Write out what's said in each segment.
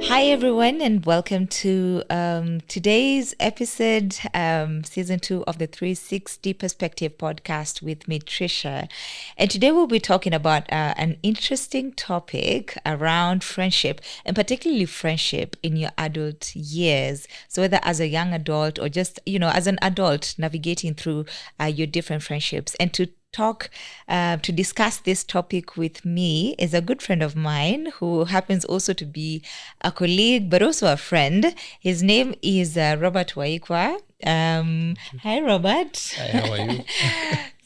Hi, everyone, and welcome to today's episode, season 2 of the 360 Perspective podcast with me, Trisha. And today we'll be talking about an interesting topic around friendship, and particularly friendship in your adult years. So whether as a young adult or just, as an adult navigating through your different friendships. And to discuss this topic with me is a good friend of mine who happens also to be a colleague but also a friend. His name is Robert Waikwa. Hi, Robert. Hi, how are you?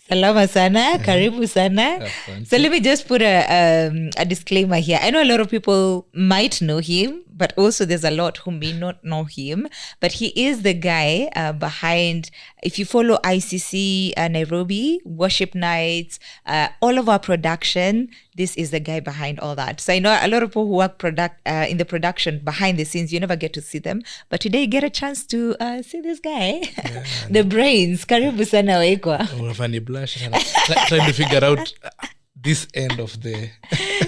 Salama sana, karibu sana. So let me just put a disclaimer here. I know a lot of people might know him, but also there's a lot who may not know him. But he is the guy behind, if you follow ICC Nairobi, worship nights, all of our production, this is the guy behind all that. So I know a lot of people who work in the production behind the scenes, you never get to see them. But today you get a chance to see this guy. Yeah, the brains. Karibu sana Waikwa. Funny blush. Trying to figure out this end of the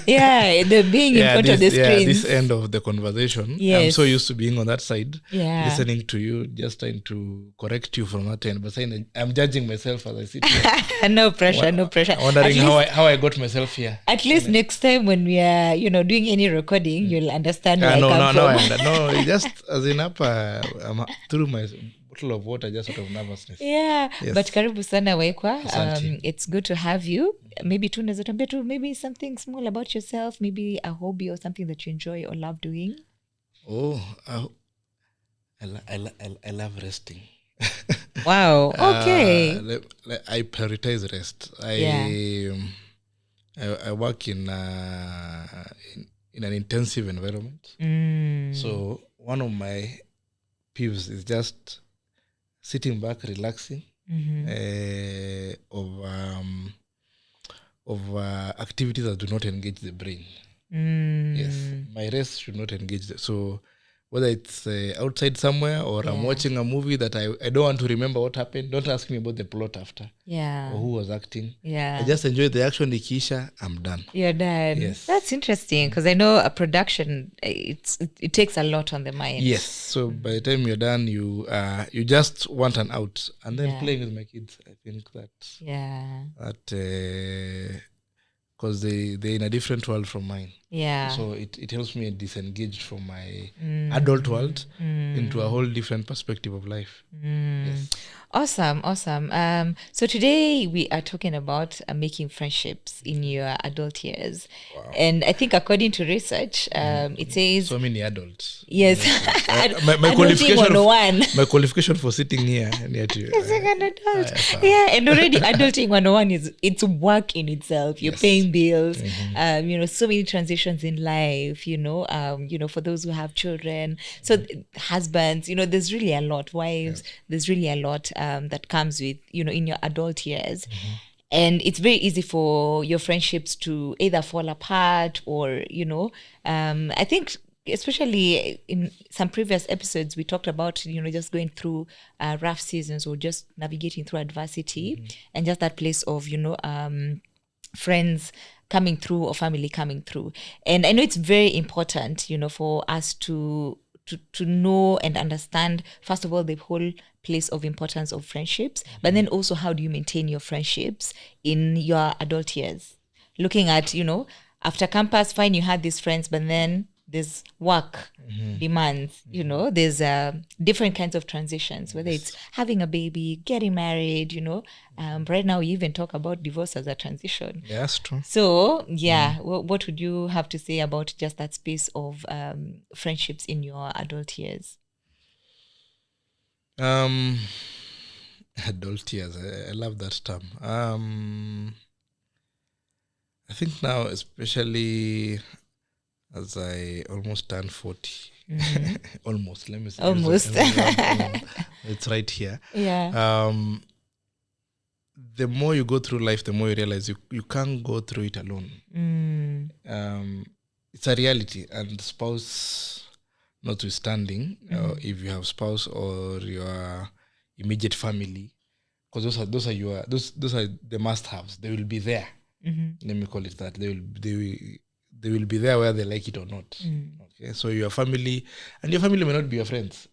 the being in front of the screen. Yeah, this end of the conversation. Yes. I'm so used to being on that side, listening to you, just trying to correct you from that end. But I'm judging myself as I sit here. No pressure. Wondering how I got myself here. At least next time when we are, doing any recording, you'll understand where I come from. No, just as in up, I'm through my bottle of water, just out of nervousness. Yeah, yes. But karibu sana Waikwa. It's good to have you. Maybe tu unaweza tuambia tu maybe something small about yourself, maybe a hobby or something that you enjoy or love doing. I love resting. Wow. Okay. I prioritize rest. I work in an intensive environment. So one of my peeves is just sitting back, relaxing, of activities that do not engage the brain. Yes, my rest should not engage so whether it's outside somewhere or I'm watching a movie that I don't want to remember what happened, don't ask me about the plot after or who was acting. I just enjoy the action. Ikisha, I'm done. You're done. Yes, that's interesting because I know a production it takes a lot on the mind. Yes, so by the time you're done, you just want an out. And then playing with my kids, I think that because they're in a different world from mine. So it helps me disengage from my adult world into a whole different perspective of life. Yes. Awesome. So today we are talking about making friendships in your adult years. Wow. And I think according to research, it says... So many adults. Yes. my qualification for sitting here near to you. It's like an adult. And already adulting 101 it's work in itself. You're paying bills, so many transitions in life, for those who have children. So husbands, there's really a lot. Wives, there's really a lot that comes with, in your adult years. And it's very easy for your friendships to either fall apart or, I think especially in some previous episodes, we talked about, just going through rough seasons or just navigating through adversity and just that place of, friends coming through or family coming through. And I know it's very important, for us to know and understand, first of all, the whole place of importance of friendships, but then also how do you maintain your friendships in your adult years? Looking at, after campus, fine, you had these friends, but then there's work demands, there's different kinds of transitions, whether it's having a baby, getting married, right now we even talk about divorce as a transition. Yeah, that's true. So, what would you have to say about just that space of friendships in your adult years? Adult years, I love that term. I think now, especially as I almost turned 40, almost, let me say. Almost. It's right here. Yeah. The more you go through life, the more you realize you can't go through it alone. It's a reality, and spouse notwithstanding, if you have spouse or your immediate family, because those are the must-haves. They will be there. Let me call it that. they will be there whether they like it or not. Okay, so your family, and your family may not be your friends.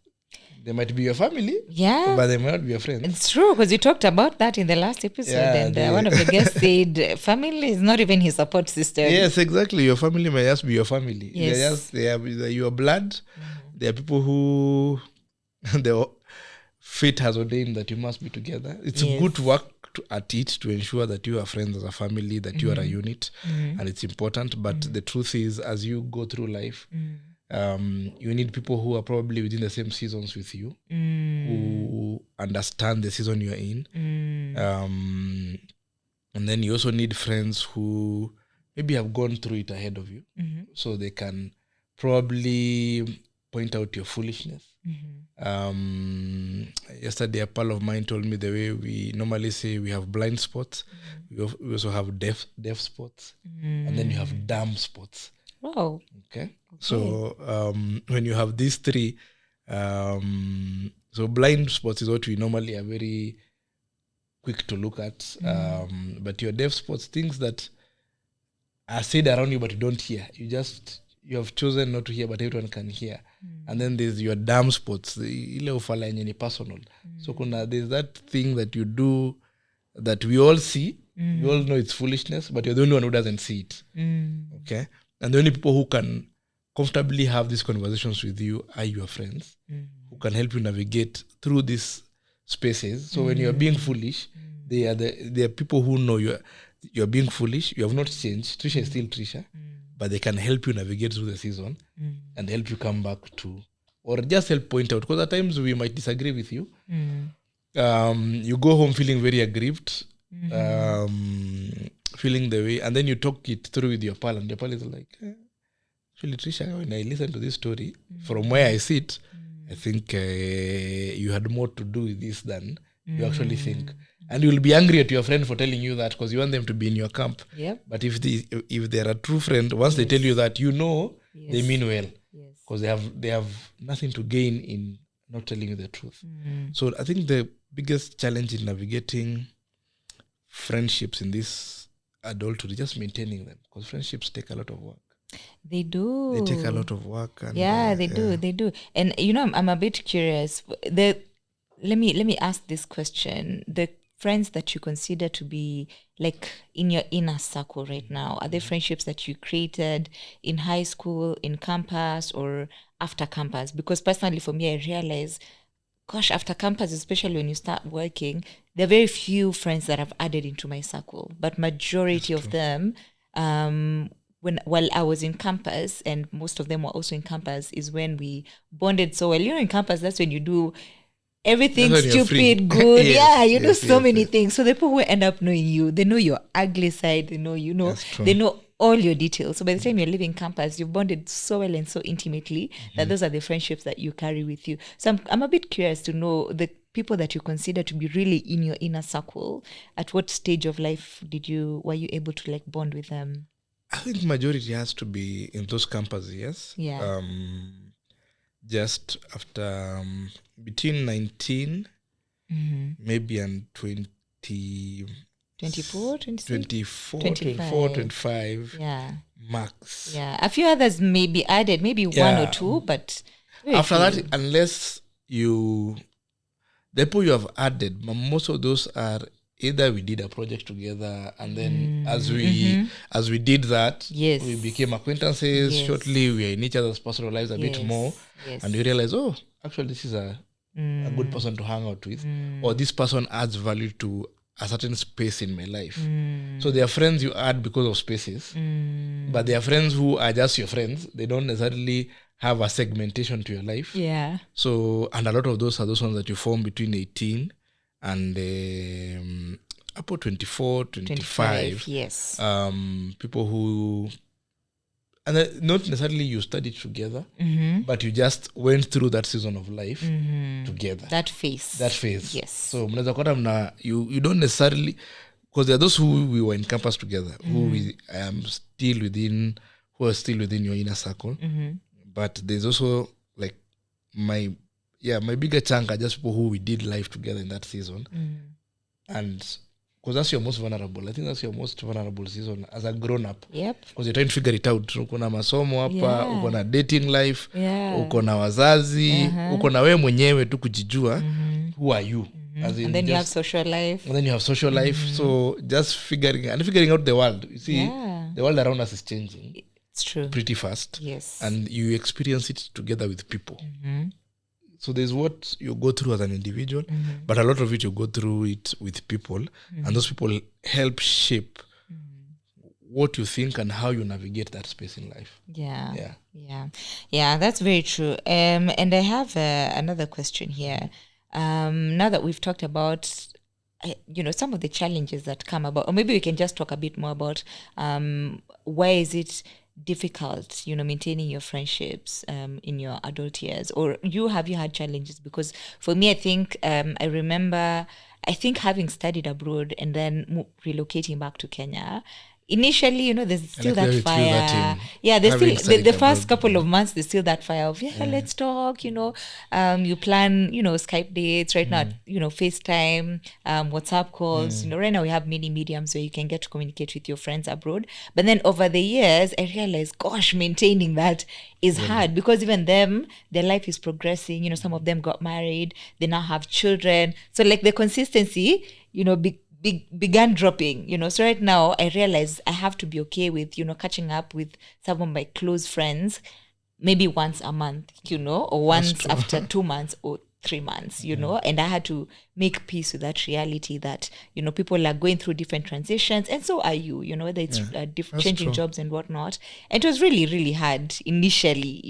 They might be your family, but they may not be your friends. It's true, because you talked about that in the last episode, and one of the guests said family is not even his support system. Yes, exactly. Your family may just be your family. Yes. They are your blood. They are people who the fate has ordained that you must be together. It's good to work at it to ensure that you are friends as a family, that you are a unit, and it's important. But the truth is, as you go through life, you need people who are probably within the same seasons with you, who understand the season you're in. And then you also need friends who maybe have gone through it ahead of you, so they can probably point out your foolishness. Yesterday, a pal of mine told me the way we normally say we have blind spots, we also have deaf spots, and then you have dumb spots. Wow. Okay. So when you have these three, so blind spots is what we normally are very quick to look at, but your deaf spots, things that are said around you but you don't hear, you have chosen not to hear but everyone can hear. And then there's your dumb spots, ile ufala yenye ni personal. So there's that thing that you do that we all see, we all know it's foolishness, but you're the only one who doesn't see it. Okay. And the only people who can comfortably have these conversations with you are your friends, who can help you navigate through these spaces. So when you're being foolish, they are people who know you're being foolish. You have not changed. Trisha is still Trisha, but they can help you navigate through the season and help you come back to, or just help point out. Because at times we might disagree with you. You go home feeling very aggrieved, feeling the way, and then you talk it through with your pal, and your pal is like, actually, Trisha, when I listen to this story, from where I sit, I think you had more to do with this than you actually think. And you'll be angry at your friend for telling you that because you want them to be in your camp. But if they're a true friend, once they tell you that, they mean well. Because they have nothing to gain in not telling you the truth. So I think the biggest challenge in navigating friendships in this adulthood is just maintaining them, because friendships take a lot of work. They do. They take a lot of work. And, they do. And I'm a bit curious. Let me ask this question. The friends that you consider to be like in your inner circle right now, are they friendships that you created in high school, in campus, or after campus? Because personally for me, I realize, gosh, after campus, especially when you start working, there are very few friends that I've added into my circle. But majority of them, while I was in campus, and most of them were also in campus, is when we bonded so well. In campus, that's when you do everything stupid, good. You do so many things. So the people who end up knowing you, they know your ugly side, they know, they know all your details. So by the time you're leaving campus, you've bonded so well and so intimately that those are the friendships that you carry with you. So I'm a bit curious to know the people that you consider to be really in your inner circle. At what stage of life were you able to like bond with them? I think majority has to be in those campus years. Just after between 19 maybe and 24, 25 max. A few others may be added, maybe one or two, but after that, unless the people you have added, most of those are either we did a project together, and then as we did that, we became acquaintances. Shortly, we are in each other's personal lives a bit more, and we realize, actually, this is a good person to hang out with, or this person adds value to a certain space in my life. So there are friends you add because of spaces, but there are friends who are just your friends. They don't necessarily have a segmentation to your life. So, and a lot of those are those ones that you form between 18 and up to 24, 25. People who, and not necessarily you studied together, but you just went through that season of life together. That phase. Yes. So you don't necessarily, because there are those who we were in campus together, who are still within your inner circle. But there's also like my bigger chunk are just people who we did life together in that season. And because that's your most vulnerable. I think that's your most vulnerable season as a grown up. Yep. Because you're trying to figure it out. Uko na masomo hapa, Yeah. uko na dating life, Yeah. uko na wazazi, uko na wewe mwenyewe tu kujijua. Who are you? As in And then just, you have social life. And then you have social life. So just figuring out the world. You see, the world around us is changing. It's true. Pretty fast. Yes. And you experience it together with people. So there's what you go through as an individual, but a lot of it you go through it with people, and those people help shape what you think and how you navigate that space in life. Yeah, that's very true. And I have another question here. Now that we've talked about some of the challenges that come about, or maybe we can just talk a bit more about why is it difficult maintaining your friendships in your adult years, or have you had challenges? Because for me, I think I remember having studied abroad and then relocating back to Kenya. Initially, there's still that fire. There's still the first couple of months. There's still that fire of let's talk. You plan Skype dates right now. FaceTime, WhatsApp calls. Right now we have many mediums where you can get to communicate with your friends abroad. But then over the years, I realized, gosh, maintaining that is hard, because even them, their life is progressing. Some of them got married. They now have children. So like the consistency, began dropping, so right now I realize I have to be okay with, catching up with some of my close friends, maybe once a month, or once after 2 months or 3 months, and I had to make peace with that reality that, people are going through different transitions, and so are you, whether it's changing jobs and whatnot. And it was really, really hard initially,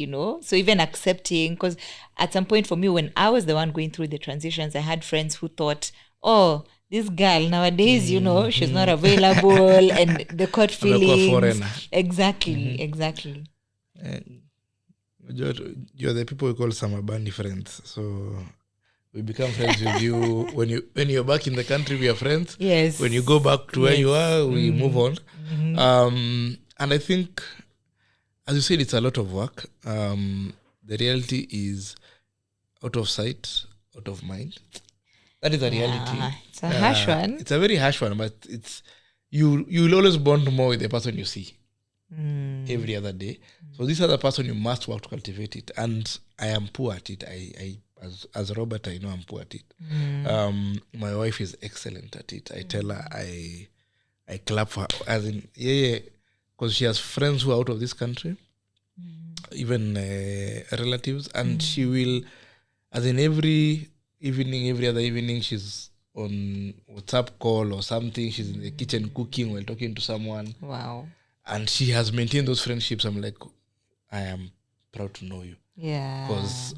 so even accepting, because at some point for me, when I was the one going through the transitions, I had friends who thought, oh, this girl nowadays, she's not available, and the court feelings. Exactly. You're the people we call Samabani friends. So we become friends with you when you're back in the country. We are friends. Yes. When you go back to where you are, we move on. And I think, as you said, it's a lot of work. The reality is, out of sight, out of mind. That is a reality. It's a harsh one. It's a very harsh one, but it's you'll always bond more with the person you see every other day. So this other person, you must work to cultivate it. And I am poor at it. I as Robert, I know I'm poor at it. My wife is excellent at it. I tell her, I clap for her, as in because she has friends who are out of this country, even relatives, and she will, as in every other evening, she's on WhatsApp call or something. She's in the kitchen cooking while talking to someone. Wow. And she has maintained those friendships. I'm like, I am proud to know you. Yeah. Because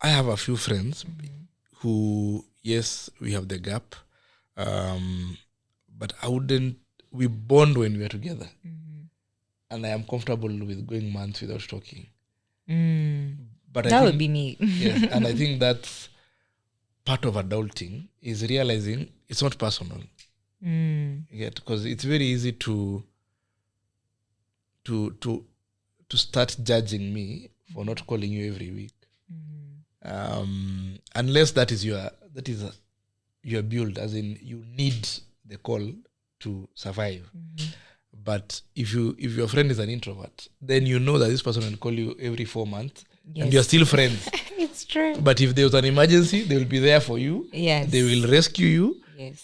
I have a few friends who, yes, we have the gap. But we bond when we are together. And I am comfortable with going months without talking. But that would be me. Yes, and I think that's part of adulting, is realizing it's not personal. Because it's very easy to start judging me for not calling you every week, unless that is your build, as in you need the call to survive. But if your friend is an introvert, then you know that this person will call you every 4 months, and you're still friends. It's true. But if there's an emergency, they will be there for you. Yes. They will rescue you. Yes.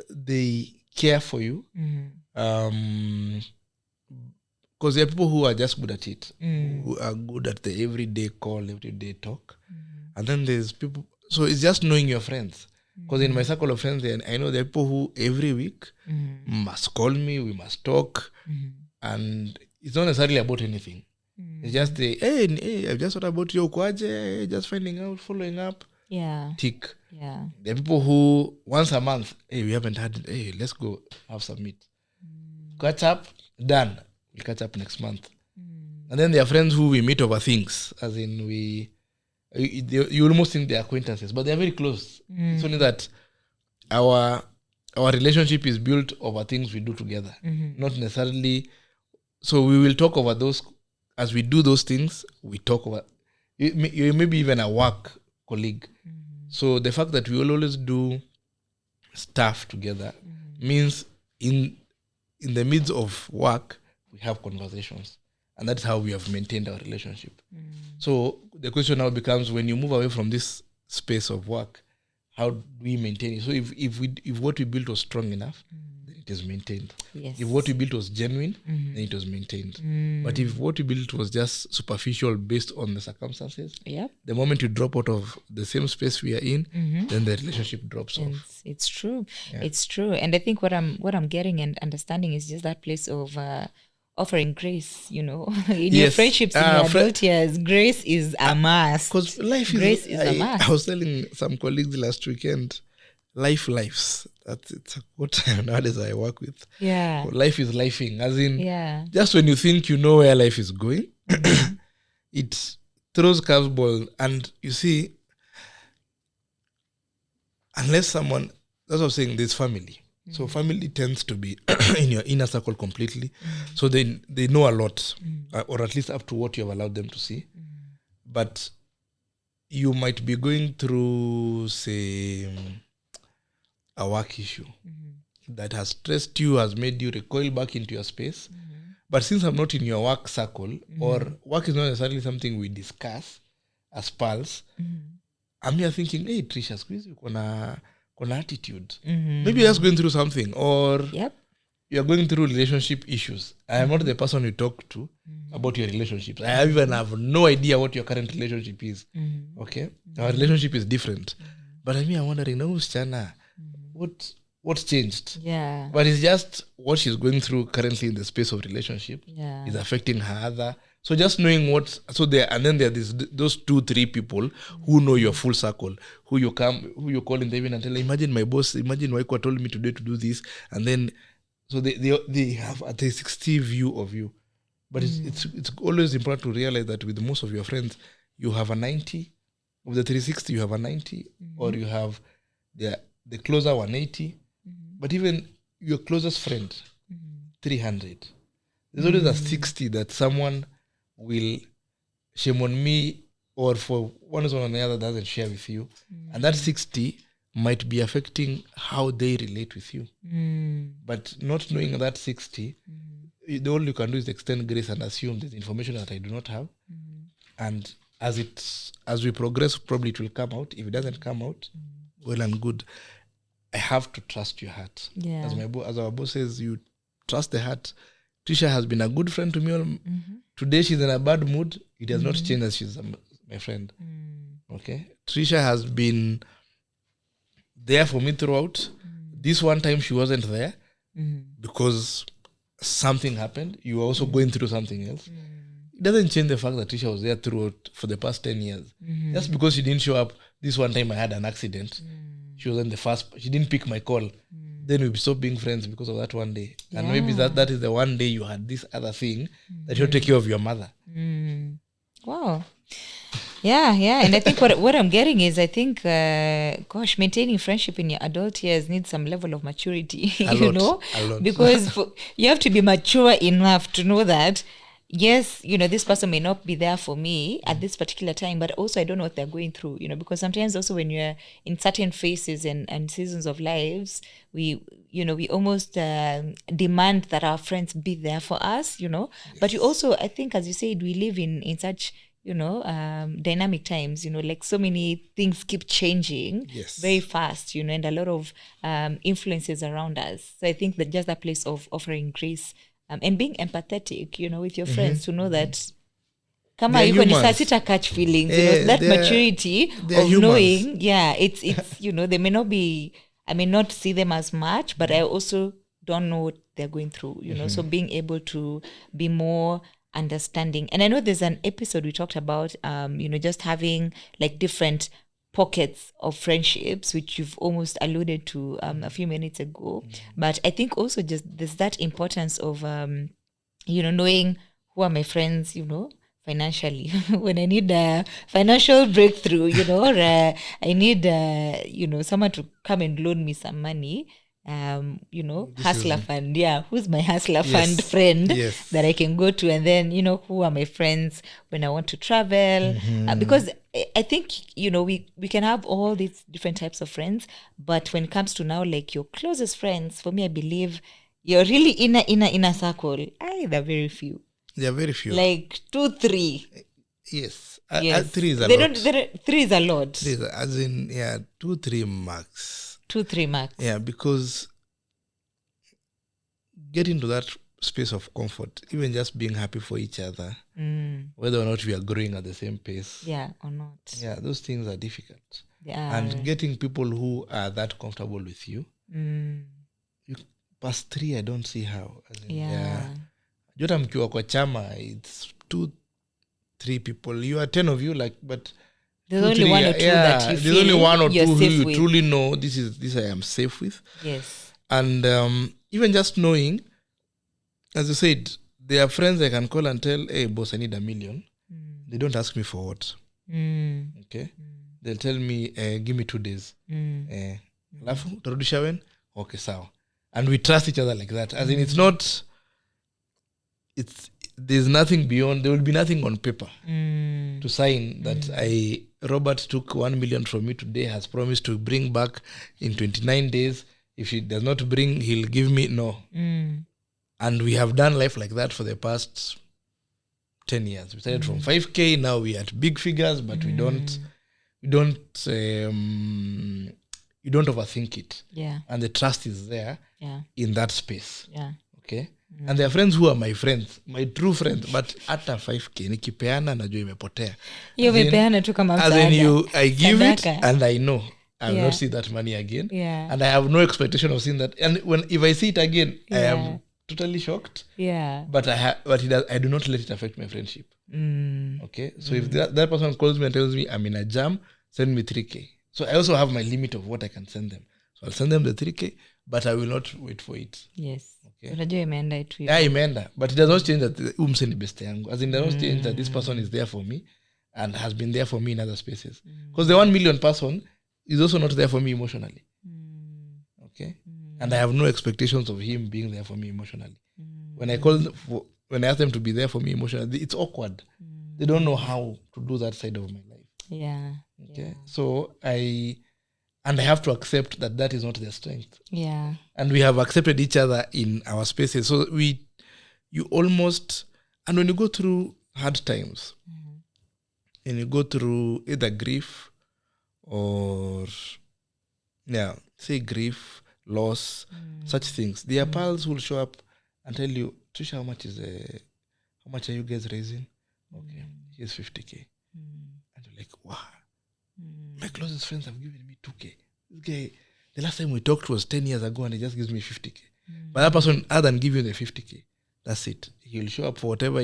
They care for you. Because there are people who are just good at it, who are good at the everyday call, everyday talk. And then there's people, so it's just knowing your friends. Because in my circle of friends, I know there are people who every week must call me, we must talk. And it's not necessarily about anything. It's just, hey, I've just thought about you, Kwaje, just finding out, following up. Yeah. Tick. Yeah. There are people who, once a month, hey, we haven't had, hey, let's go have some meat. Catch up, done. We'll catch up next month. And then there are friends who we meet over things, as in you almost think they're acquaintances, but they're very close. It's only that our relationship is built over things we do together, not necessarily. So we will talk over those as we do those things. We talk over maybe even a work colleague. So the fact that we will always do stuff together means in the midst of work, we have conversations. And that's how we have maintained our relationship. So the question now becomes, when you move away from this space of work, how do we maintain it? So if what we built was strong enough, then it is maintained. Yes. If what we built was genuine, then it was maintained. But if what we built was just superficial based on the circumstances, the moment you drop out of the same space we are in, then the relationship drops off. It's true. Yeah. It's true. And I think what I'm getting and understanding is just that place of offering grace, in your friendships in your adult years. Grace is a must. Because grace is a must. I was telling some colleagues last weekend, lives. It's what nowadays I work with. Yeah. Life is lifing. As in, just when you think you know where life is going, it throws curveball. And you see, unless someone, that's what I'm saying, there's family. So family tends to be in your inner circle completely. So they know a lot, or at least up to what you have allowed them to see. But you might be going through, say, a work issue that has stressed you, has made you recoil back into your space. But since I'm not in your work circle, or work is not necessarily something we discuss as pals, I'm here thinking, hey, Trisha, squeeze you on attitude. Maybe you're just going through something, or you're going through relationship issues. I am not the person you talk to about your relationships. I even have no idea what your current relationship is. Okay? Our relationship is different. But I mean, I'm wondering, no, Shana, what's changed? Yeah. But it's just what she's going through currently in the space of relationship is affecting her other. So just knowing and then there are those 2-3 people who know your full circle, who you call in the evening and tell, imagine my boss, imagine Waikwa told me today to do this. And then, so they have a 360 view of you. But it's always important to realize that with most of your friends, you have a 90. Of the 360, you have a 90. Or you have the closer 180. But even your closest friend, 300. There's always a 60 that someone will shame on me, or for one reason or another doesn't share with you. And that 60 might be affecting how they relate with you. But not knowing that 60, the all you can do is extend grace and assume there's information that I do not have. And as we progress, probably it will come out. If it doesn't come out, well and good. I have to trust your heart. Yeah. As our boss says, you trust the heart. Trisha has been a good friend to me. Today she's in a bad mood. It has not changed as she's my friend. Okay? Trisha has been there for me throughout. This one time she wasn't there because something happened. You were also going through something else. It doesn't change the fact that Trisha was there throughout for the past 10 years. Just because she didn't show up this one time I had an accident. She wasn't the first. She didn't pick my call. Then we stopped being friends because of that one day. And maybe that is the one day you had this other thing that you take care of your mother. Wow. Yeah. And I think what I'm getting is, I think, maintaining friendship in your adult years needs some level of maturity, A lot. Because you have to be mature enough to know that, yes, this person may not be there for me at this particular time, but also I don't know what they're going through, because sometimes also when you're in certain phases and seasons of lives, we almost demand that our friends be there for us, Yes. But you also, I think, as you said, we live in such, dynamic times, like so many things keep changing very fast, and a lot of influences around us. So I think that just that place of offering grace, and being empathetic, with your friends, to know that kama yuko ni saa sita catch feelings, that maturity of humans. Knowing, it's they may not be, I may not see them as much, but I also don't know what they're going through, so being able to be more understanding. And I know there's an episode we talked about, just having like different pockets of friendships, which you've almost alluded to a few minutes ago. But I think also just there's that importance of knowing who are my friends, financially. When I need a financial breakthrough, or I need someone to come and loan me some money, hustler fund. Yeah, who's my hustler Yes. fund friend Yes. that I can go to, and then who are my friends when I want to travel? Because I think we can have all these different types of friends, but when it comes to now, like your closest friends, for me, I believe you're really in a circle. They're very few, There are very few. like 2, 3. Yes. Yes, 3 is a they lot. don't. 3 is a lot. 3 is as in 2, 3 max. 2, 3 max. Yeah, because get into that space of comfort, even just being happy for each other, whether or not we are growing at the same pace. Yeah, or not. Yeah, those things are difficult. Yeah. And getting people who are that comfortable with you, past 3, I don't see how. As in, Jota mkiwa kwa chama, it's 2, 3 people. You are 10 of you, but there's only 1 or 2 that you feel there's only 1 or 2 who you with. truly know. This I am safe with. Yes. And even just knowing, as you said, there are friends I can call and tell, hey boss, I need $1 million. They don't ask me for what. Okay. They'll tell me, give me 2 days. Alafu utarudisha when? Okay, sawa. And we trust each other like that. As in, there's nothing beyond. There will be nothing on paper to sign that Robert took $1 million from me today, has promised to bring back in 29 days. If he does not bring, he'll give me no. And we have done life like that for the past 10 years. We started from 5K. Now we are at big figures, but you don't overthink it. Yeah. And the trust is there in that space. Yeah. Okay. And there are friends who are my friends, my true friends, but hata 5K nikipeana najua imepotea. Hiyo umepeana tu kama msaada. As in I give it and I know I will not see that money again. Yeah. And I have no expectation of seeing that. And if I see it again, I am totally shocked. Yeah. But I do not let it affect my friendship. Okay. So if that person calls me and tells me I'm in a jam, send me 3K. So I also have my limit of what I can send them. So I'll send them the 3K, but I will not wait for it. Yes. Okay. Unajua imeenda itu. Yeah, imeenda. But it does not change that umse ni best yangu. As in, it does not change that this person is there for me and has been there for me in other spaces. Because the 1 million person is also not there for me emotionally. Okay. And I have no expectations of him being there for me emotionally. When I ask them to be there for me emotionally, it's awkward. They don't know how to do that side of my life. Yeah. Okay. Yeah. So I have to accept that is not their strength. Yeah. And we have accepted each other in our spaces. So you almost, and when you go through hard times, and you go through either grief or, say grief, loss, such things, their pals will show up and tell you, Trisha, how much are you guys raising? Okay, here's 50K. And you're like, wow. My closest friends have given me 2K. This guy, the last time we talked was 10 years ago and he just gives me 50K. But that person, other than give you the 50K, that's it. He'll show up for whatever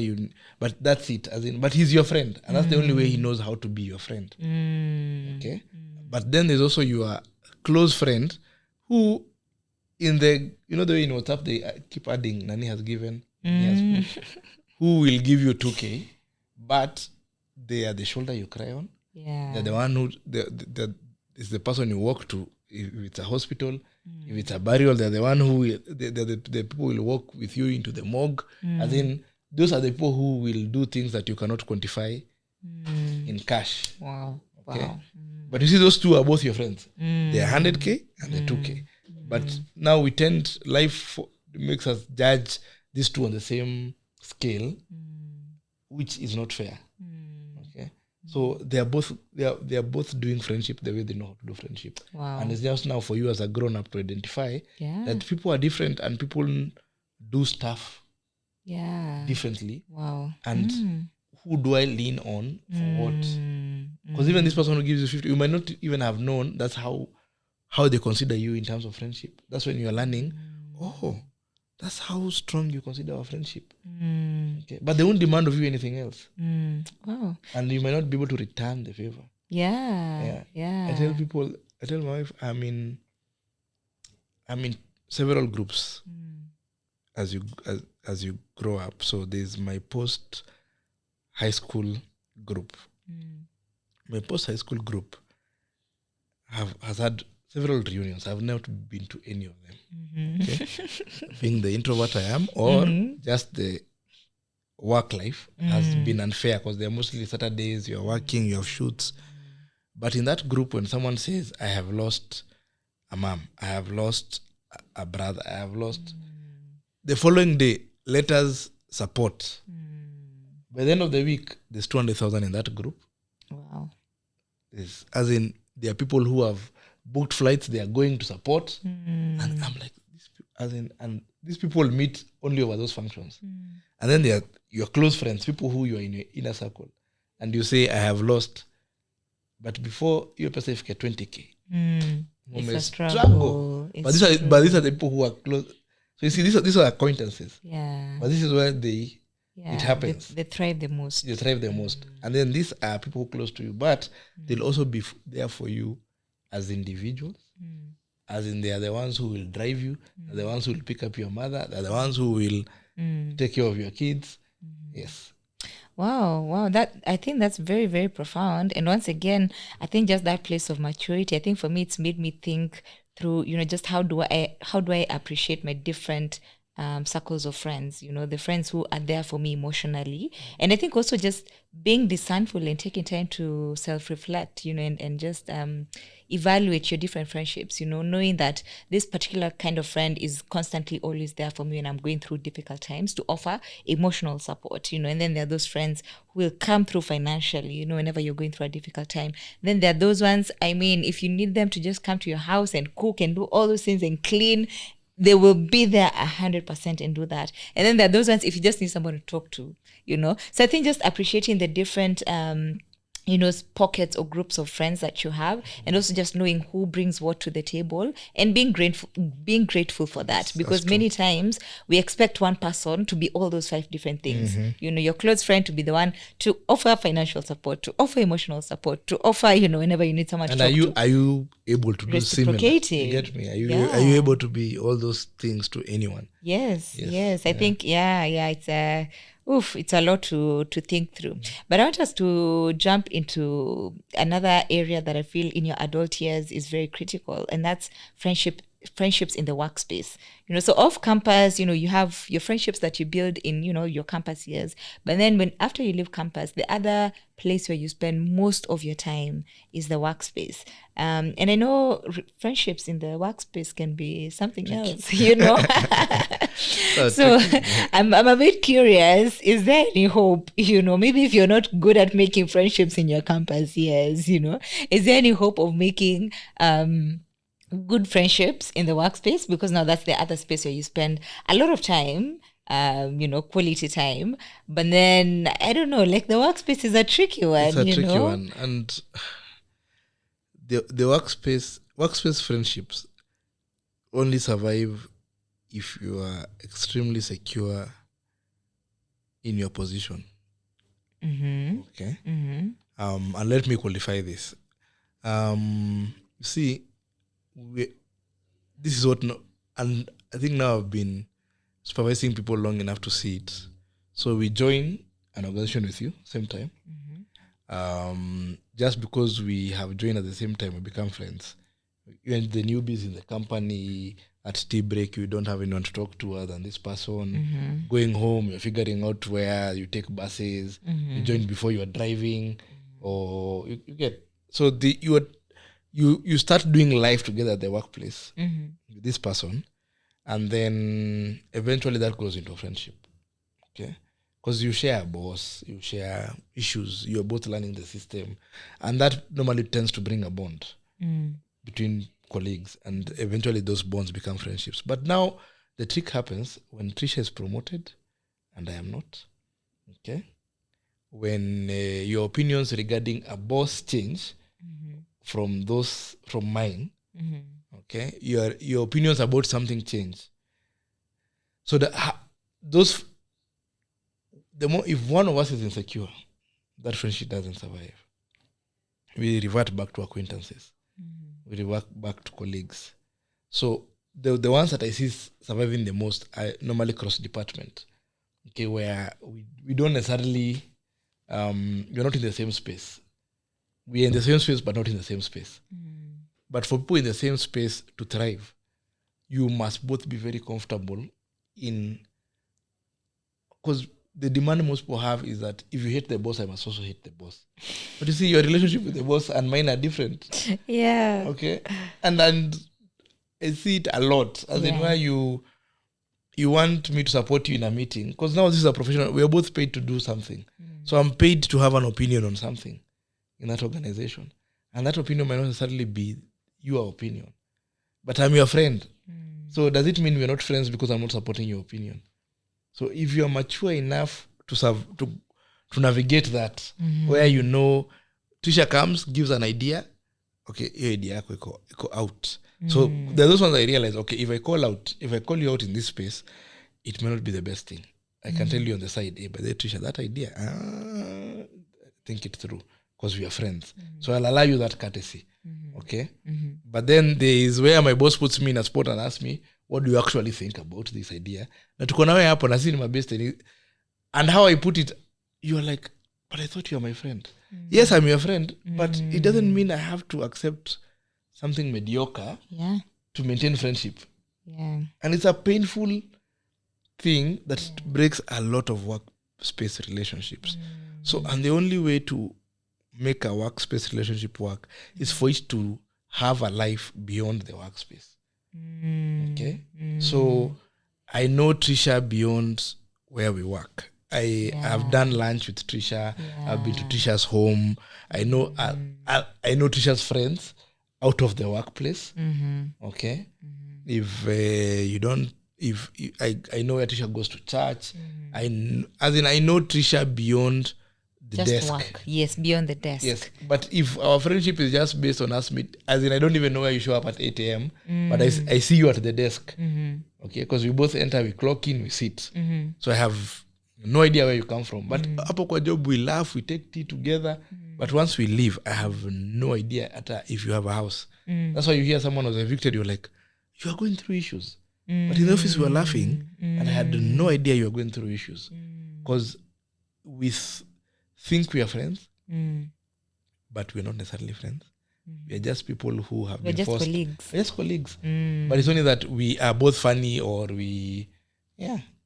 but that's it. But he's your friend. And that's the only way he knows how to be your friend. Okay? But then there's also your close friend who, the way in WhatsApp, they keep adding, Nani has given, who will give you 2K, but they are the shoulder you cry on. Yeah. They're the one who is the person you walk to. If it's a hospital, if it's a burial, they're the one who the people will walk with you into the morgue. And then those are the people who will do things that you cannot quantify in cash. Wow. Okay. Wow. But you see, those two are both your friends. They're 100K and they're 2K. But now life makes us judge these two on the same scale, which is not fair. Okay. So they are both doing friendship the way they know how to do friendship. Wow. And it's just now for you as a grown up to identify that people are different and people do stuff differently. Wow. And who do I lean on for what? Because even this person who gives you 50, you might not even have known that's how they consider you in terms of friendship. That's when you're learning, that's how strong you consider our friendship. Okay. But they won't demand of you anything else. Wow. And you might not be able to return the favor. Yeah. I tell my wife, I'm in several groups as you grow up. So there's my post high school group. My post high school group has had several reunions. I've never been to any of them. Okay? Being the introvert I am, or just the work life has been unfair because they're mostly Saturdays, you're working, you have shoots. But in that group, when someone says, I have lost a mom, I have lost a brother, I have lost, the following day, letters, support. By the end of the week, there's 200,000 in that group. Wow. As in, there are people who have booked flights, they are going to support. And I'm like, and these people meet only over those functions. And then there are your close friends, people who you are in your inner circle. And you say, I have lost. But before you person get 20K. It's a struggle. But these are the people who are close. So you see, these are acquaintances. Yeah. But this is where it happens. They thrive the most. They thrive the most. And then these are people close to you. But they'll also be there for you as individuals. As in, they are the ones who will drive you. They're the ones who will pick up your mother. They're the ones who will take care of your kids. Yes. Wow. I think that's very, very profound. And once again, I think just that place of maturity, I think for me, it's made me think through, just how do I appreciate my different circles of friends, the friends who are there for me emotionally. And I think also just being discernful and taking time to self-reflect, and just evaluate your different friendships, knowing that this particular kind of friend is constantly always there for me when I'm going through difficult times to offer emotional support, and then there are those friends who will come through financially, whenever you're going through a difficult time. Then there are those ones, if you need them to just come to your house and cook and do all those things and clean, they will be there 100% and do that. And then there are those ones if you just need someone to talk to, So I think just appreciating the different, pockets or groups of friends that you have, and also just knowing who brings what to the table and being grateful for that. Because many times we expect one person to be all those 5 different things. Your close friend to be the one to offer financial support, to offer emotional support, to offer, whenever you need someone to talk to. Are you able to do similar? You get me? Are you able to be all those things to anyone? Yes. I think, it's a lot to think through. But I want us to jump into another area that I feel in your adult years is very critical, and that's friendships in the workspace. So off campus, you have your friendships that you build in, your campus years. But then after you leave campus, the other place where you spend most of your time is the workspace. And I know friendships in the workspace can be something else, So I'm a bit curious, is there any hope, maybe if you're not good at making friendships in your campus years, is there any hope of making good friendships in the workspace? Because now that's the other space where you spend a lot of time, quality time. But then I don't know, like the workspace is a tricky one. It's a tricky one, and the workspace friendships only survive if you are extremely secure in your position. Okay. And let me qualify this. You see, this is what, and I think now I've been supervising people long enough to see it. So we join an organization with you, same time. Just because we have joined at the same time, we become friends. Even the newbies in the company, at tea break, you don't have anyone to talk to other than this person. Going home, you're figuring out where you take buses. You joined before you are driving, or you get. So you start doing life together at the workplace with this person, and then eventually that goes into a friendship. Okay, because you share a boss, you share issues, you're both learning the system, and that normally tends to bring a bond between colleagues, and eventually those bonds become friendships. But now the trick happens when Trisha is promoted and I am not. Okay, when your opinions regarding a boss change from mine, okay, your opinions about something change. So if one of us is insecure, that friendship doesn't survive. We revert back to acquaintances. We revert back to colleagues. So the ones that I see surviving the most are normally cross department. Okay, where we don't necessarily we're not in the same space. We're in the same space but not in the same space. But for people in the same space to thrive, you must both be very comfortable in, because the demand most people have is that if you hate the boss, I must also hate the boss. But you see, your relationship with the boss and mine are different. Yeah. Okay. And I see it a lot. As in where you want me to support you in a meeting, because now this is a professional, we are both paid to do something. So I'm paid to have an opinion on something in that organization. And that opinion might not necessarily be your opinion. But I'm your friend. So does it mean we're not friends because I'm not supporting your opinion? So if you're mature enough to navigate that, where you know Trisha comes, gives an idea, okay, your idea yako iko out. So there's those ones I realize, okay, if I call you out in this space, it may not be the best thing. I can tell you on the side, hey, but Trisha, that idea, think it through, because we are friends. So I'll allow you that courtesy. Okay? But then there is where my boss puts me in a spot and asks me, what do you actually think about this idea? Na tuko nawe hapo na sini my best, and how I put it, you're like, but I thought you're my friend. Yes, I'm your friend, but it doesn't mean I have to accept something mediocre to maintain friendship. Yeah. And it's a painful thing that breaks a lot of workspace relationships. So, and the only way to make a workspace relationship work is for it to have a life beyond the workspace. Okay? So I know Trisha beyond where we work. I have done lunch with Trisha. I've been to Trisha's home. I know I know Trisha's friends out of the workplace. Okay? If you don't, I know where Trisha goes to church. I know Trisha beyond the just desk. Work. Yes, beyond the desk. Yes, but if our friendship is just based on us meet, I don't even know where you show up at 8 a.m., but I see you at the desk. Okay, because we both enter, we clock in, we sit. So I have no idea where you come from. But hapo kwa job, we laugh, we take tea together. But once we leave, I have no idea if you have a house. That's why you hear someone was evicted, you're like, you are going through issues. But in the office, we were laughing, and I had no idea you were going through issues. Because we think we are friends, but we're not necessarily friends. We're just people who have been forced. Colleagues. We're just colleagues. But it's only that we are both funny, or we,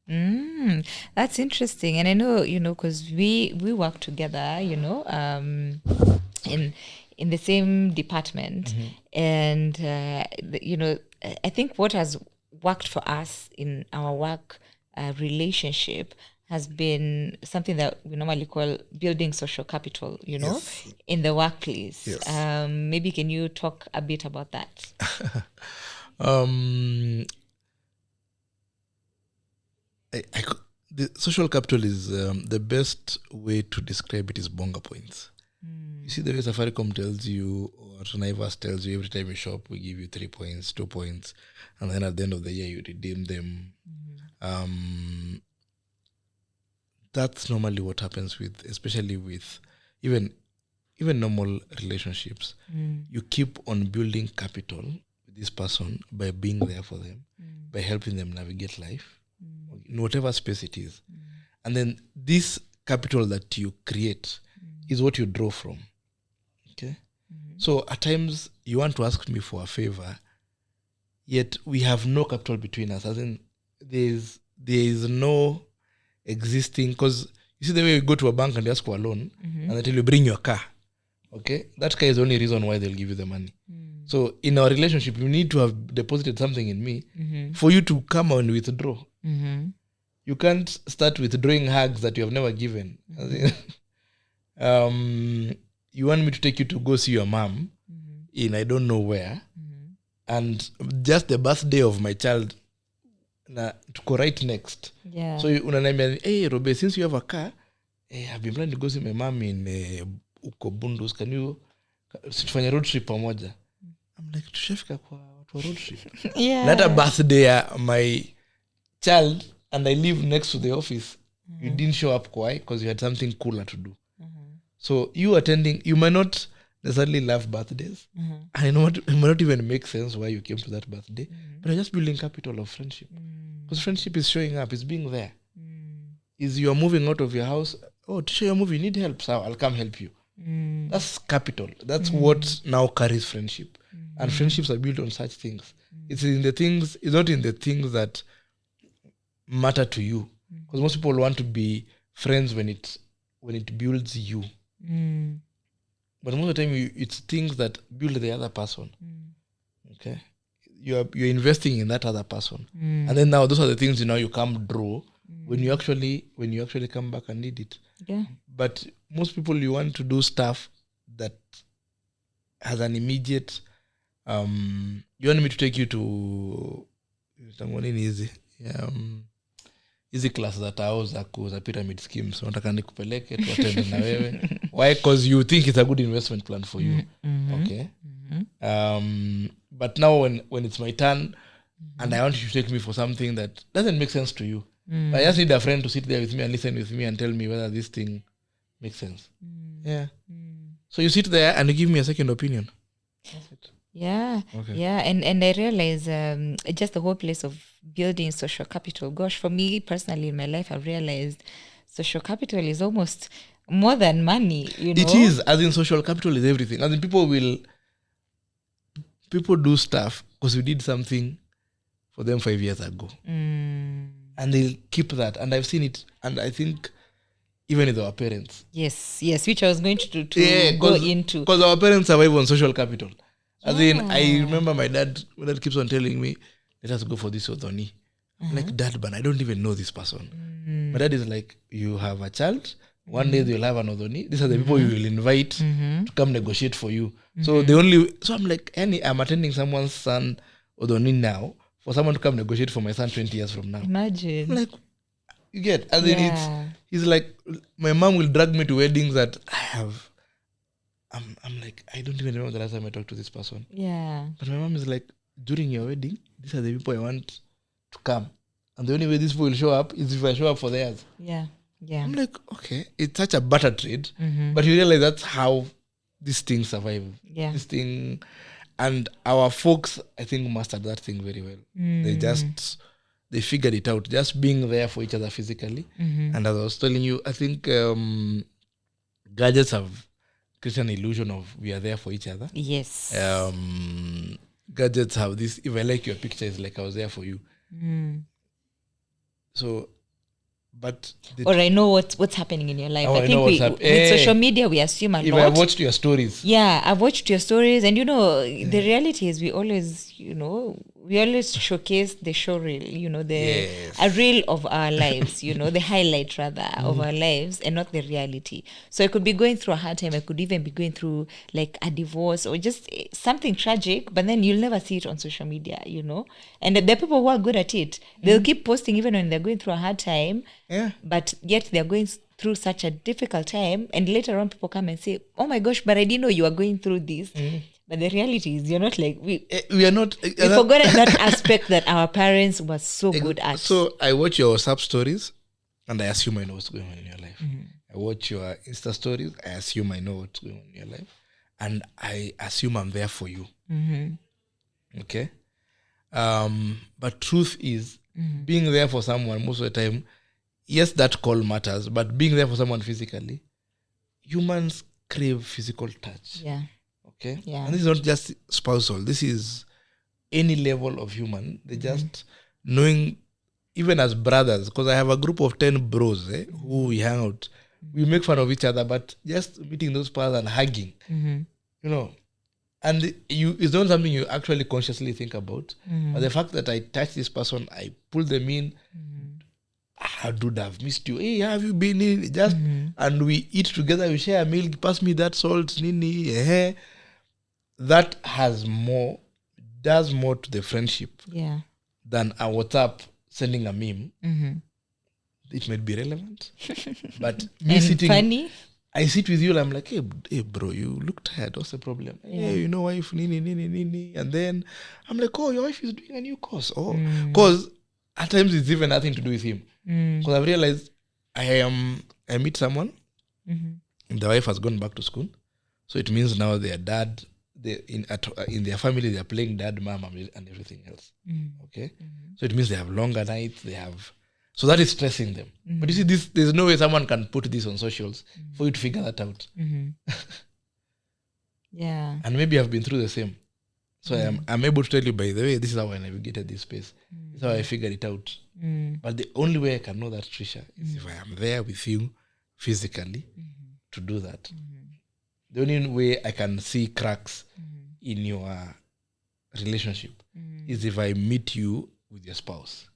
That's interesting. And I know, because we work together, in the same department. And, I think what has worked for us in our work relationship has been something that we normally call building social capital, in the workplace. Yes. Maybe can you talk a bit about that? The social capital is the best way to describe it is bonga points. You see the way Safaricom tells you, or Naivas tells you, every time you shop, we give you 3 points, 2 points, and then at the end of the year, you redeem them. That's normally what happens especially with even normal relationships. You keep on building capital with this person by being there for them, by helping them navigate life, in whatever space it is. And then this capital that you create is what you draw from. Okay? So at times you want to ask me for a favor, yet we have no capital between us. As in, there is no existing, because you see the way you go to a bank and you ask for a loan, and they tell you bring your car. Okay? That car is the only reason why they'll give you the money. So in our relationship, you need to have deposited something in me for you to come and withdraw. You can't start withdrawing hugs that you have never given. You want me to take you to go see your mom in I don't know where, and just the birthday of my child to go right next. Yeah. So unaniambia, hey Robe, since you have a car, I've been planning to go see my mom in uko Bundus. Can you tufanye road trip pamoja? I'm like, tushafika kwa watu wa road trip. Yeah. Not a birthday ya my child, and I live next to the office. You didn't show up, why? Because you had something cooler to do. So you attending, you might not necessarily love birthdays. And I know it might not even make sense why you came to that birthday, but you're just building capital of friendship. Because friendship is showing up, is being there. Is you're moving out of your house, to show your movie, you need help, so I'll come help you. That's capital. That's what now carries friendship. and friendships are built on such things. It's not in the things that matter to you, because most people want to be friends when it builds you, but most of the time it's things that build the other person. Okay, you're investing in that other person, and then now those are the things you come draw when you actually come back and need it. Yeah. But most people, you want to do stuff that has an immediate. You want me to take you to easy class that za pyramid schemes. Nataka nikupeleke tuatende na wewe. Why? Because you think it's a good investment plan for you. Okay. But now when it's my turn and I want you to take me for something that doesn't make sense to you, I just need a friend to sit there with me and listen with me and tell me whether this thing makes sense. Yeah. So you sit there and you give me a second opinion. That's it. Yeah. Okay. Yeah. And I realize just the whole place of building social capital. Gosh, for me personally in my life, I've realized social capital is almost more than money, It is, as in social capital is everything. As in people do stuff because we did something for them 5 years ago. And they'll keep that. And I've seen it, and I think even with our parents. Yes, which I was going to go into. Because our parents survive on social capital. As in, I remember my dad keeps on telling me, let us go for this Odoni. I'm like, Dad, but I don't even know this person. My dad is like, you have a child, one day they'll have an Odoni. These are the people you will invite to come negotiate for you. So I'm like, I'm attending someone's son Odoni now for someone to come negotiate for my son 20 years from now. Imagine. I'm like, you get, as in he's like, my mom will drag me to weddings that I have. I'm like, I don't even remember the last time I talked to this person. Yeah. But my mom is like, during your wedding, these are the people I want to come. And the only way these people will show up is if I show up for theirs. Yeah. I'm like, okay, it's such a barter trade. But you realize that's how these things survive. Yeah. This thing. And our folks, I think, mastered that thing very well. They figured it out. Just being there for each other physically. And as I was telling you, I think gadgets have created an illusion of we are there for each other. Yes. Gadgets have this, if I like your picture, it's like I was there for you. So, but... Or I know what's happening in your life. I think with social media, we assume a lot. If I watched your stories. Yeah, I've watched your stories. And, the reality is we always showcase the show reel, a reel of our lives, the highlight rather of our lives and not the reality. So I could be going through a hard time. I could even be going through like a divorce or just something tragic, but then you'll never see it on social media, And the people who are good at it, they'll keep posting even when they're going through a hard time, but yet they're going through such a difficult time. And later on people come and say, oh my gosh, but I didn't know you were going through this. But the reality is, you're not like we are not. We forgot that aspect that our parents were so good at. So I watch your WhatsApp stories, and I assume I know what's going on in your life. I watch your Insta stories. I assume I know what's going on in your life, and I assume I'm there for you. Okay. But truth is, being there for someone most of the time, yes, that call matters. But being there for someone physically, humans crave physical touch. Yeah. Okay. Yeah. And this is not just spousal. This is any level of human. They just knowing, even as brothers, because I have a group of 10 bros who we hang out. We make fun of each other, but just meeting those pals and hugging, and it's not something you actually consciously think about. But the fact that I touch this person, I pull them in. Dude, I've missed you. Hey, have you been in? Just and we eat together. We share a meal. Pass me that salt, nini. That does more to the friendship than a WhatsApp sending a meme. It might be relevant, but me and sitting, funny. I sit with you and I'm like, hey bro, you look tired. What's the problem? Hey, wife, nini. And then I'm like, oh, your wife is doing a new course. Oh, because at times it's even nothing to do with him. Because I've realized I meet someone, the wife has gone back to school. So it means now their dad, in their family, they're playing dad, mom, and everything else. Okay? So it means they have longer nights, so that is stressing them. But you see, there's no way someone can put this on socials for you to figure that out. Yeah. And maybe I've been through the same. So I'm able to tell you, by the way, this is how I navigated this space. This is how I figured it out. But the only way I can know that, Trisha, is if I am there with you physically to do that. The only way I can see cracks in your relationship is if I meet you with your spouse.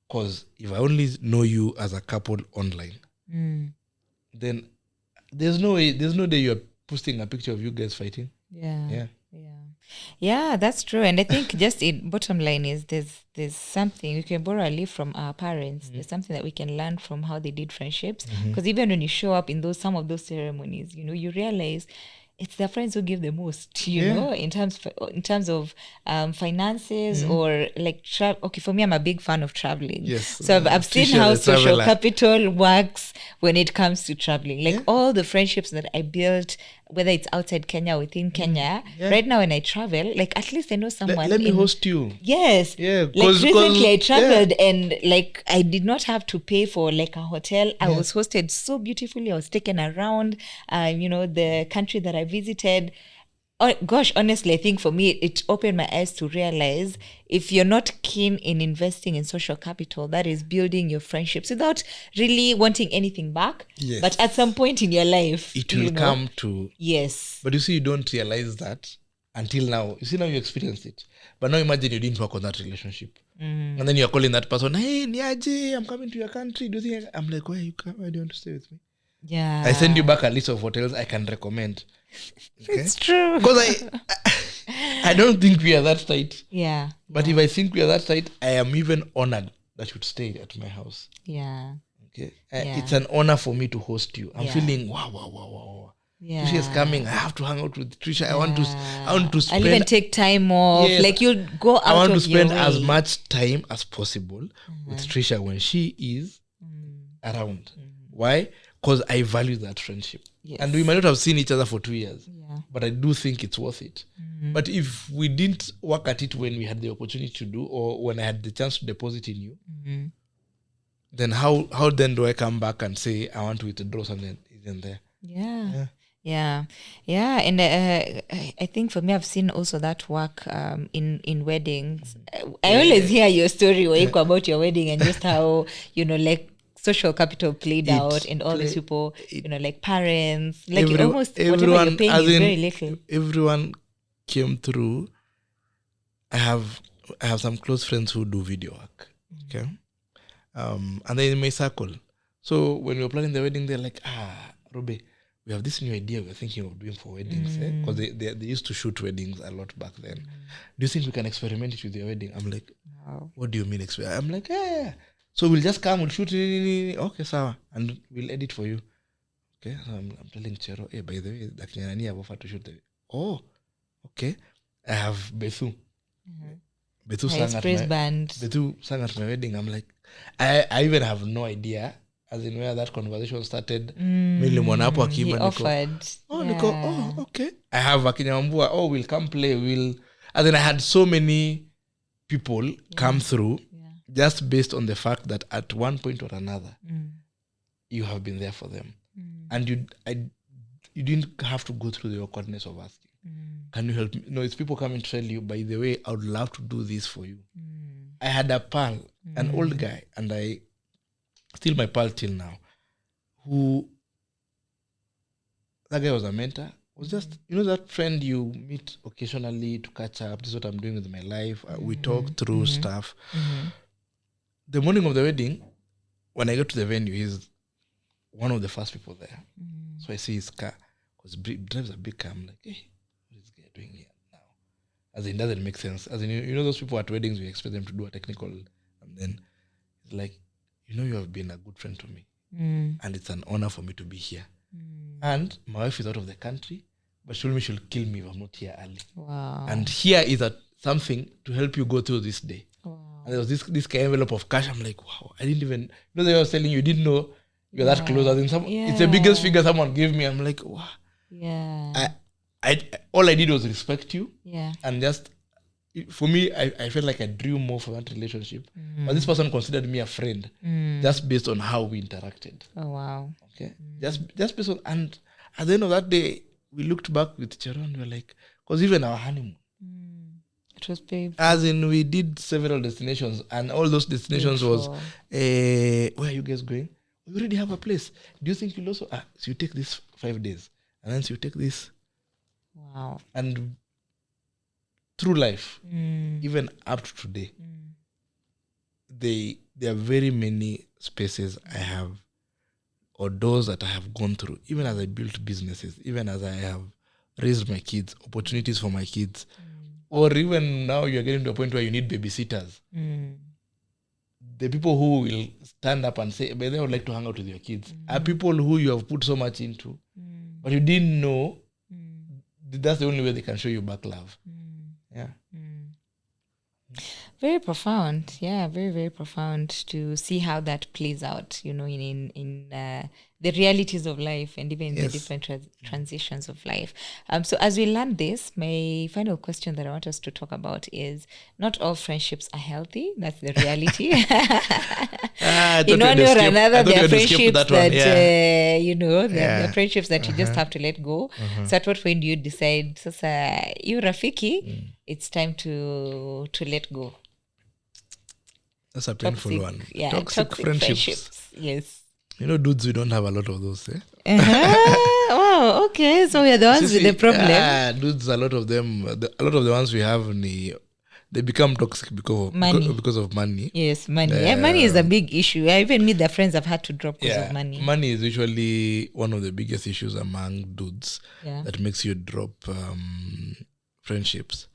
Because if I only know you as a couple online, then there's no day you're posting a picture of you guys fighting. Yeah, that's true. And I think just in bottom line is there's something we can borrow a leaf from our parents. There's something that we can learn from how they did friendships. Because even when you show up in some of those ceremonies, you realize it's their friends who give the most, you know, in terms of finances or like okay, for me, I'm a big fan of traveling. Yes. So I've seen Trisha, how the social traveler. capital works when it comes to traveling. Like all the friendships that I built, whether it's outside Kenya or within Kenya, right now when I travel, like at least I know someone. Let me host you. Yes. Yeah. Like recently I traveled and like I did not have to pay for like a hotel. I was hosted so beautifully. I was taken around, the country that I visited. Oh, gosh, honestly, I think for me, it opened my eyes to realize if you're not keen in investing in social capital, that is building your friendships without really wanting anything back. Yes. But at some point in your life, It will come to... Yes. But you see, you don't realize that until now. You see, now you experienced it. But now imagine you didn't work on that relationship. And then you're calling that person, hey, Niaji, I'm coming to your country. Do you think I'm like, why do you want to stay with me? Yeah. I send you back a list of hotels I can recommend. Okay? It's true. Because I don't think we are that tight. Yeah. But if I think we are that tight, I am even honored that you'd stay at my house. Yeah. Okay. It's an honor for me to host you. I'm feeling wow. Yeah. Trisha is coming. I have to hang out with Trisha. I want to spend. I'll even take time off. Yes. Like you'll go out of your way. I want to spend as much time as possible with Trisha when she is around. Why? Because I value that friendship. Yes. And we might not have seen each other for 2 years. Yeah. But I do think it's worth it. But if we didn't work at it when we had the opportunity to do, or when I had the chance to deposit in you, then how then do I come back and say I want to withdraw something that isn't there? Yeah. And I think for me, I've seen also that work in weddings. I always hear your story, Waikwa, about your wedding and just how, like social capital played out and all these people, like parents, like almost whatever you're paying is very little. Everyone came through. I have some close friends who do video work. Okay. And they're in my circle. So when we were planning the wedding, they're like, Robe, we have this new idea we're thinking of doing for weddings. Because they used to shoot weddings a lot back then. Do you think we can experiment it with your wedding? I'm like, wow. What do you mean experiment? I'm like, yeah. So we'll just come, we'll shoot it. Okay, sawa. And we'll edit for you. Okay. So I'm telling Chero, hey, by the way, the Kenyani have offered to shoot the... Oh, okay. I have Bethu. Bethu sang at my wedding. I'm like, I even have no idea as in where that conversation started. He offered. Okay. I have Akinyambua, we'll come play. And then I had so many people come through just based on the fact that at one point or another, you have been there for them. And you didn't have to go through the awkwardness of asking. Can you help me? No, it's people coming to tell you, by the way, I would love to do this for you. I had a pal, an old guy, and I still my pal till now, that guy was a mentor. Was just, that friend you meet occasionally to catch up. This is what I'm doing with my life. We talk through stuff. The morning of the wedding, when I got to the venue, he's one of the first people there. So I see his car, because he drives a big car. I'm like, hey, what is this guy doing here now? As in, it doesn't make sense. As in, those people at weddings, we expect them to do a technical, and then it's like, you have been a good friend to me. And it's an honor for me to be here. And my wife is out of the country, but she told me she'll kill me if I'm not here early. Wow. And here is something to help you go through this day. Wow. And there was this envelope of cash. I'm like, wow, I didn't even... they were telling you didn't know you're that close. It's the biggest figure someone gave me. I'm like, wow. Yeah. I all I did was respect you. Yeah. And just... For me, I felt like I drew more from that relationship. But this person considered me a friend just based on how we interacted. Oh, wow. Okay? Just based on... And at the end of that day, we looked back with Chero and we were like... Because even our honeymoon, It was painful. As in, we did several destinations, and all those destinations was, where are you guys going? We already have a place. Do you think you'll also? So you take this 5 days, and then so you take this. Wow. And through life, even up to today, there are very many spaces I have, or doors that I have gone through, even as I built businesses, even as I have raised my kids, opportunities for my kids, or even now you're getting to a point where you need babysitters. The people who will stand up and say, but they would like to hang out with your kids, are people who you have put so much into, but you didn't know that's the only way they can show you back love. Yeah. Very profound. Yeah, very, very profound to see how that plays out, in the realities of life and even the different transitions of life. So as we learn this, my final question that I want us to talk about is not all friendships are healthy. That's the reality. In one way or another, there are friendships that there are friendships that you just have to let go. So at what point do you decide, sasa, you Rafiki, it's time to let go? That's a painful one. Yeah, toxic friendships. Yes. Dudes, we don't have a lot of those. Wow, okay. So we are the ones with the problem. Dudes, a lot of them, a lot of the ones we have, they become toxic because of money. Yes, money. Money is a big issue. Even me, the friends I've had to drop because of money. Money is usually one of the biggest issues among dudes that makes you drop friendships.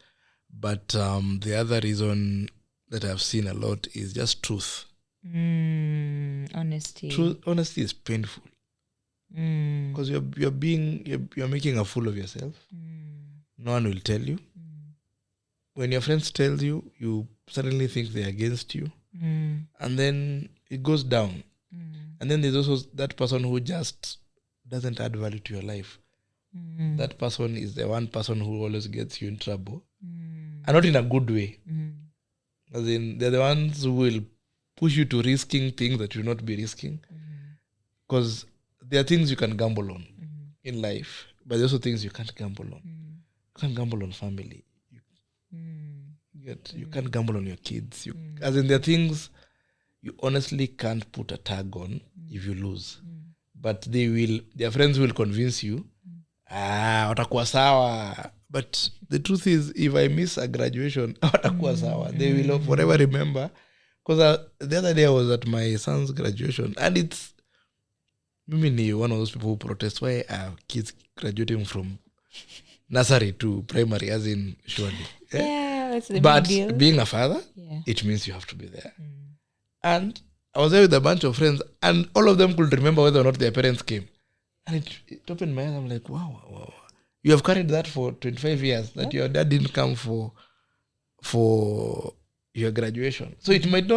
But the other reason that I've seen a lot is just truth. Honesty. Honesty is painful because you're making a fool of yourself. No one will tell you. When your friends tell you, you suddenly think they're against you, and then it goes down. And then there's also that person who just doesn't add value to your life. That person is the one person who always gets you in trouble, and not in a good way. As in, they're the ones who will push you to risking things that you'll not be risking. Because there are things you can gamble on in life, but there's also things you can't gamble on. You can't gamble on family. You can't gamble on your kids. As in, there are things you honestly can't put a tag on if you lose. But their friends will convince you, watakuwa sawa. But the truth is, if I miss a graduation, watakuwa sawa. They will forever remember. Because the other day I was at my son's graduation, and it's Mimi one of those people who protest why are kids graduating from nursery to primary, as in surely. It's the but big deal. Being a father, it means you have to be there. And I was there with a bunch of friends, and all of them could remember whether or not their parents came. And it opened my eyes. I'm like, wow. You have carried that for 25 years, that your dad didn't come for your graduation. So you might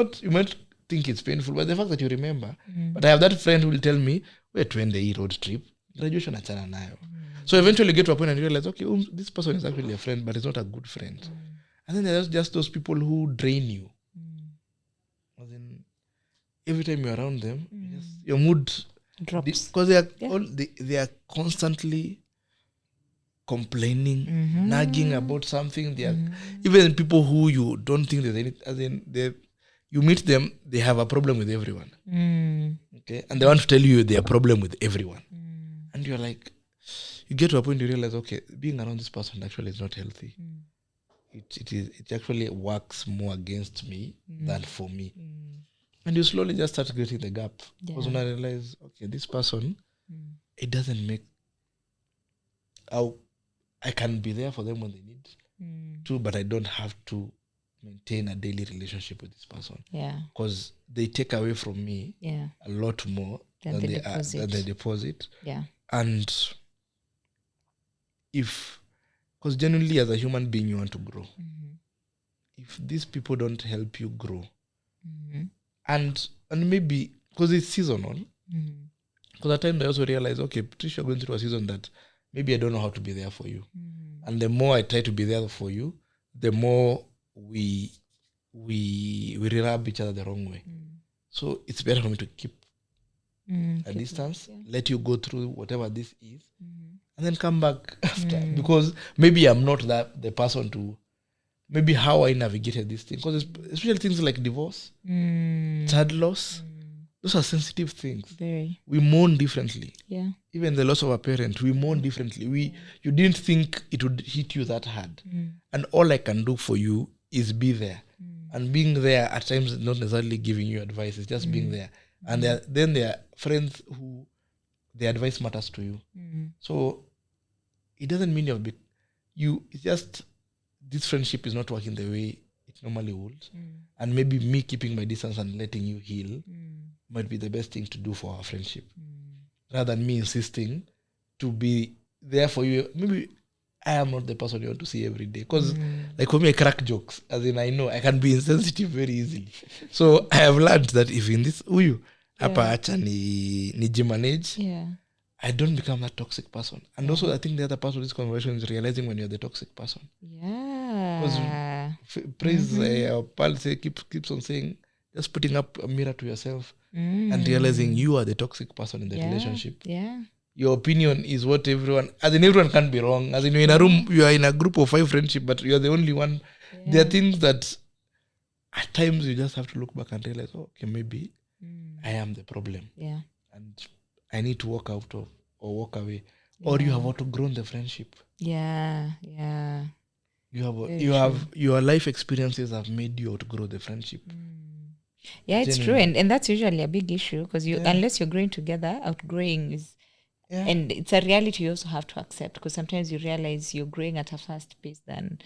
think it's painful, but the fact that you remember. But I have that friend who will tell me, we're 20 road trip, graduation achana nayo. So eventually get to a point and realize, okay, this person is actually a friend, but it's not a good friend. And then there's just those people who drain you. As in, every time you're around them, your mood drops. Because they are constantly complaining, nagging about something. They are even people who you don't think there's any. As in, you meet them, they have a problem with everyone. Okay, and they want to tell you their problem with everyone, and you're like, you get to a point you realize, okay, being around this person actually is not healthy. It actually works more against me than for me. And you slowly just start getting the gap. Because when I realize, okay, this person, it doesn't make how I can be there for them when they need to, but I don't have to maintain a daily relationship with this person. Because they take away from me a lot more than the deposit. And because genuinely as a human being, you want to grow. If these people don't help you grow, and maybe because it's seasonal, because at times I also realize, okay, Trisha, going through a season that maybe I don't know how to be there for you, and the more I try to be there for you, the more we rub each other the wrong way. So it's better for me to keep a distance, let you go through whatever this is, and then come back after, because maybe I'm not the person to, maybe how I navigated this thing, because especially things like divorce, child loss, those are sensitive things. Very. We mourn differently. Yeah. Even the loss of a parent, we mourn differently. You didn't think it would hit you that hard, and all I can do for you is be there. And being there at times is not necessarily giving you advice, it's just being there. And then there are friends who the advice matters to you. So it doesn't mean it's just this friendship is not working the way it normally would. And maybe me keeping my distance and letting you heal might be the best thing to do for our friendship. Rather than me insisting to be there for you. Maybe I am not the person you want to see every day. Because like for me, I crack jokes. As in, I know I can be insensitive very easily. So I have learned that if in this hapa acha ni manage, I don't become that toxic person. And also I think the other part of this conversation is realizing when you're the toxic person. Yeah. Because praise our pal keeps on saying, just putting up a mirror to yourself and realizing you are the toxic person in the relationship. Yeah. Your opinion is what everyone, as in everyone can't be wrong. As in you're in a room, you are in a group of 5 friendship, but you're the only one. There are things that at times you just have to look back and realize, okay, maybe I am the problem. Yeah. And I need to walk out of or walk away. Or you have outgrown the friendship. Yeah. Yeah. Your life experiences have made you outgrow the friendship. Yeah, it's true. And that's usually a big issue because unless you're growing together, outgrowing is and it's a reality you also have to accept, because sometimes you realize you're growing at a fast pace than,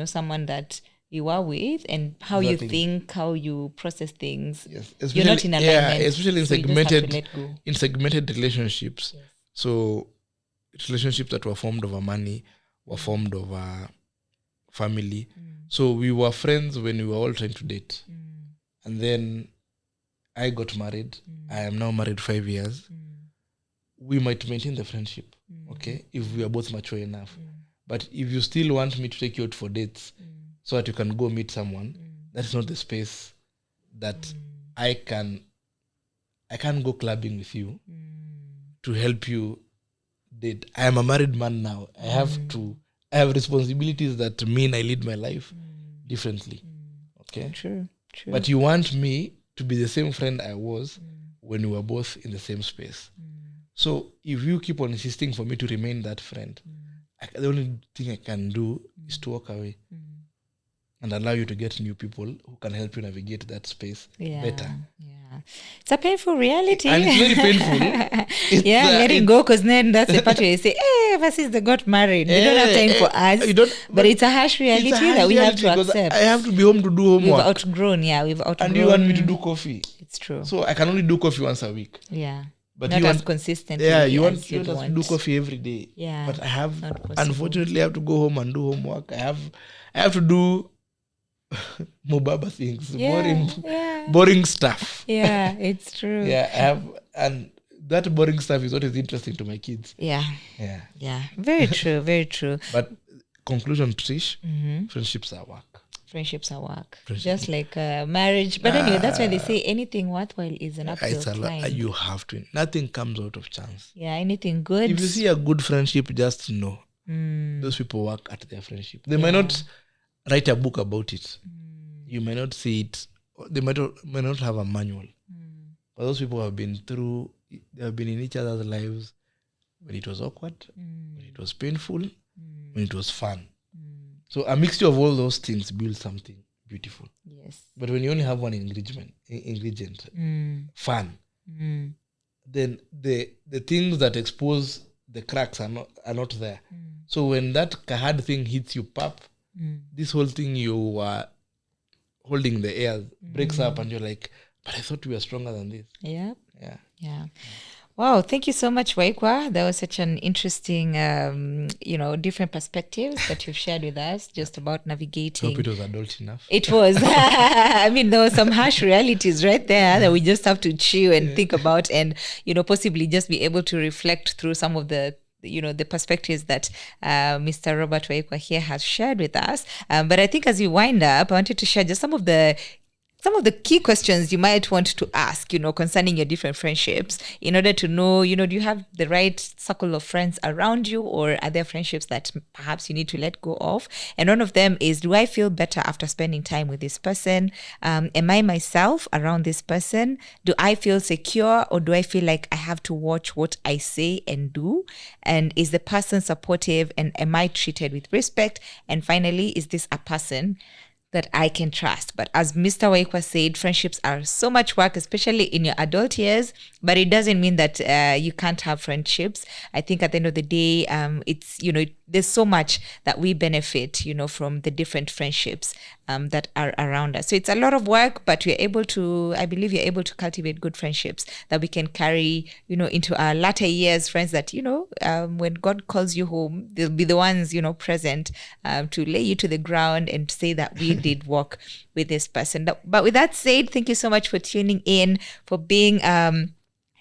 someone that you are with, and how you think, how you process things. Yes. You're not in alignment. Yeah, especially in segmented relationships. Yes. So relationships that were formed over money were formed over family. So we were friends when we were all trying to date. And then I got married. I am now married 5 years. We might maintain the friendship, okay, if we are both mature enough. But if you still want me to take you out for dates so that you can go meet someone, that's not the space that I can't go clubbing with you to help you date. I am a married man now. I have responsibilities that mean I lead my life differently. Okay? True. But you want me to be the same friend I was when we were both in the same space. So if you keep on insisting for me to remain that friend, the only thing I can do is to walk away and allow you to get new people who can help you navigate that space better. Yeah, it's a painful reality. And it's very painful. Let it go, because then that's the part where you say, versus they got married. They don't have time for us. But it's a harsh reality that we have to accept. I have to be home to do homework. We've outgrown. And you want me to do coffee. It's true. So I can only do coffee once a week. Yeah. But not as consistently. Yeah, you want us to do coffee every day. Yeah. But unfortunately, I have to go home and do homework. I have to do mobaba things, boring stuff. Yeah, it's true. And that boring stuff is what is interesting to my kids. Yeah. Very true, very true. But conclusion, Trish, friendships are work. Just like marriage. But anyway, that's why they say anything worthwhile is an uphill climb. You have to. Nothing comes out of chance. Yeah, anything good. If you see a good friendship, just know those people work at their friendship. They might not write a book about it. You may not see it. They might not have a manual. But those people have been through, they have been in each other's lives when it was awkward, when it was painful, when it was fun. So a mixture of all those things builds something beautiful. Yes. But when you only have one ingredient, fun, then the things that expose the cracks are not there. So when that hard thing hits you, this whole thing you were holding the air breaks up, and you're like, but I thought we were stronger than this. Yeah. Wow, thank you so much, Waikwa. That was such an interesting, different perspectives that you've shared with us just about navigating. I hope it was adult enough. It was. I mean, there were some harsh realities right there that we just have to chew and think about, and, possibly just be able to reflect through some of the the perspectives that Mr. Robert Waikwa here has shared with us. But I think as we wind up, I wanted to share just some of the some of the key questions you might want to ask, concerning your different friendships, in order to know, do you have the right circle of friends around you, or are there friendships that perhaps you need to let go of? And one of them is, do I feel better after spending time with this person? Am I myself around this person? Do I feel secure, or do I feel like I have to watch what I say and do? And is the person supportive, and am I treated with respect? And finally, is this a person that I can trust? But as Mr. Waikwa said, friendships are so much work, especially in your adult years, but it doesn't mean that you can't have friendships. I think at the end of the day, it's, there's so much that we benefit, from the different friendships that are around us. So it's a lot of work, but I believe you're able to cultivate good friendships that we can carry, into our latter years, friends that, when God calls you home, they'll be the ones, present to lay you to the ground and say that we did walk with this person. But with that said, thank you so much for tuning in, for being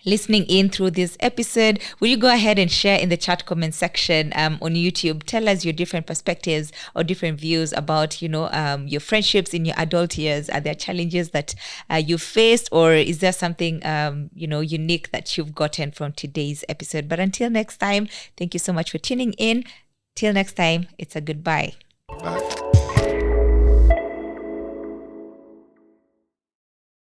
listening in through this episode. Will you go ahead and share in the chat comment section on YouTube? Tell us your different perspectives or different views about, your friendships in your adult years. Are there challenges that you faced, or is there something, unique that you've gotten from today's episode? But until next time, thank you so much for tuning in. Till next time, it's a goodbye. Bye.